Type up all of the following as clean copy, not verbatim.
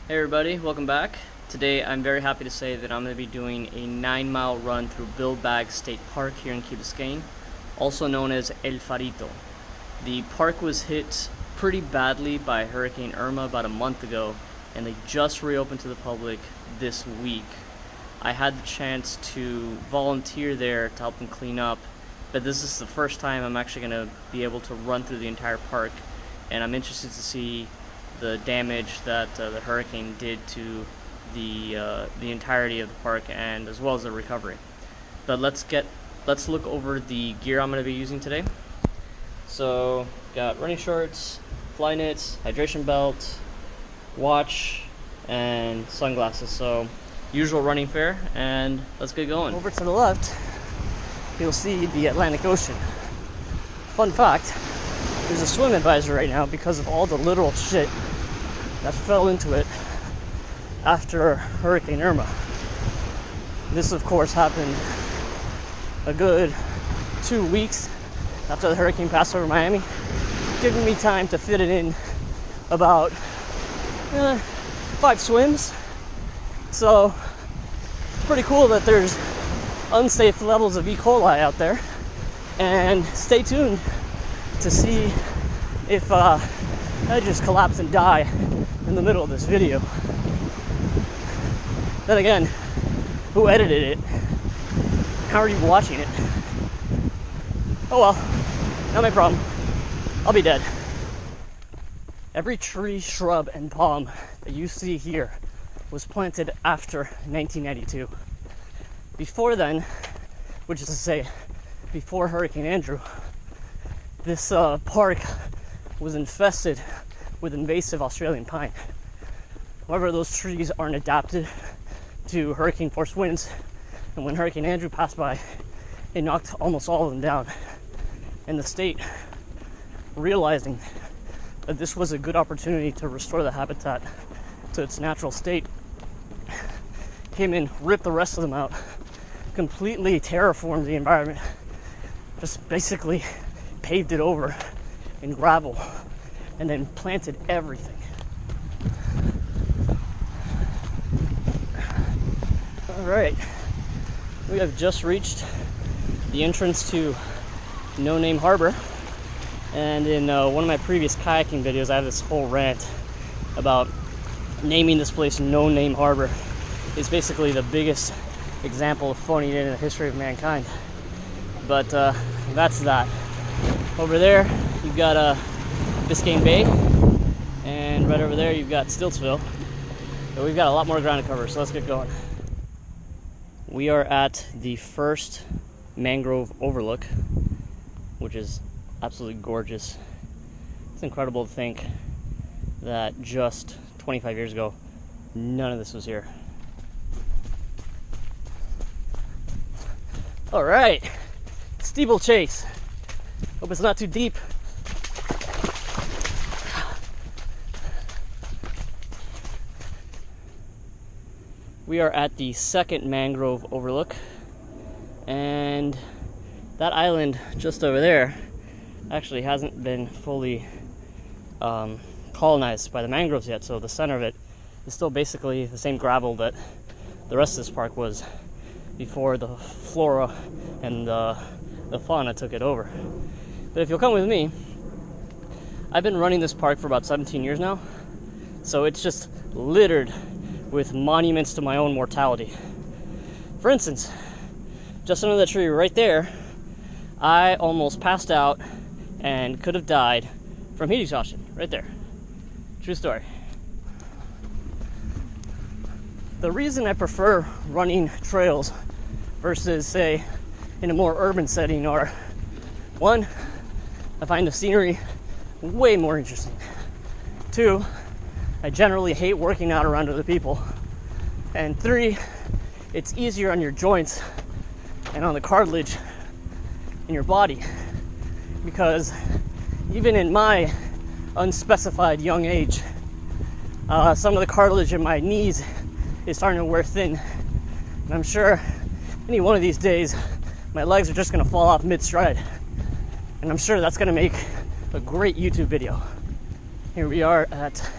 Hey everybody, welcome back. Today I'm very happy to say that I'm going to be doing a 9-mile run through Bilbag State Park here in Key Biscayne, also known as El Farito. The park was hit pretty badly by Hurricane Irma about a month ago, and they just reopened to the public this week. I had the chance to volunteer there to help them clean up, but this is the first time I'm actually going to be able to run through the entire park, and I'm interested to see the damage that the hurricane did to the entirety of the park, and as well as the recovery. But let's look over the gear I'm going to be using today. So got running shorts, fly knits, hydration belt, watch, and sunglasses. So usual running fare, and let's get going. Over to the left, you'll see the Atlantic Ocean. Fun fact, there's a swim advisory right now because of all the literal shit that fell into it after Hurricane Irma. This, of course, happened a good 2 weeks after the hurricane passed over Miami, giving me time to fit it in about 5 swims. So it's pretty cool that there's unsafe levels of E. coli out there, and stay tuned to see if I just collapse and die in the middle of this video. Then again, who edited it? How are you watching it? Oh well, not my problem. I'll be dead. Every tree, shrub, and palm that you see here was planted after 1992. Before then, which is to say, before Hurricane Andrew, this park was infested with invasive Australian pine. However, those trees aren't adapted to hurricane force winds, and when Hurricane Andrew passed by, it knocked almost all of them down. And the state, realizing that this was a good opportunity to restore the habitat to its natural state, came in, ripped the rest of them out, completely terraformed the environment, just basically paved it over in gravel, and then planted everything. All right, we have just reached the entrance to No Name Harbor, and in one of my previous kayaking videos I have this whole rant about naming this place No Name Harbor. It's basically the biggest example of phoning it in the history of mankind. But that's that. Over there you've got Biscayne Bay, and right over there you've got Stiltsville. So we've got a lot more ground to cover, so let's get going. We are at the first mangrove overlook, which is absolutely gorgeous. It's incredible to think that just 25 years ago, none of this was here. All right, steeplechase. Hope it's not too deep. We are at the second mangrove overlook, and that island just over there actually hasn't been fully colonized by the mangroves yet, so the center of it is still basically the same gravel that the rest of this park was before the flora and the fauna took it over. But if you'll come with me, I've been running this park for about 17 years now, so it's just littered with monuments to my own mortality. For instance, just under that tree right there, I almost passed out and could have died from heat exhaustion, right there. True story. The reason I prefer running trails versus, say, in a more urban setting are, one, I find the scenery way more interesting. Two, I generally hate working out around other people. And three, it's easier on your joints and on the cartilage in your body, because even in my unspecified young age, some of the cartilage in my knees is starting to wear thin. And I'm sure any one of these days, my legs are just gonna fall off mid-stride. And I'm sure that's gonna make a great YouTube video. Here we are at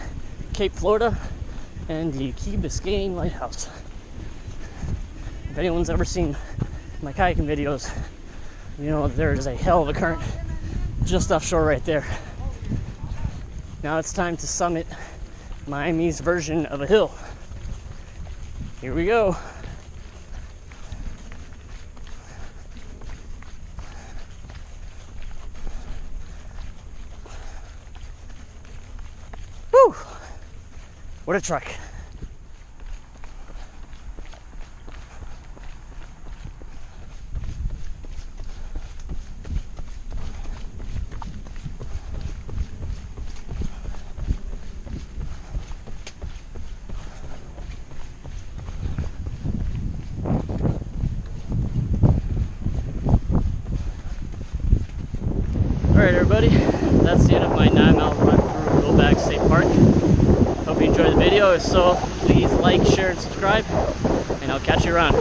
Cape Florida, and the Key Biscayne Lighthouse. If anyone's ever seen my kayaking videos, you know there is a hell of a current just offshore right there. Now it's time to summit Miami's version of a hill. Here we go. Woo! What a trek. Alright everybody, that's the end of my 9-mile run through Billbag State Park. Hope you enjoyed the video. If so, please like, share, and subscribe, and I'll catch you around.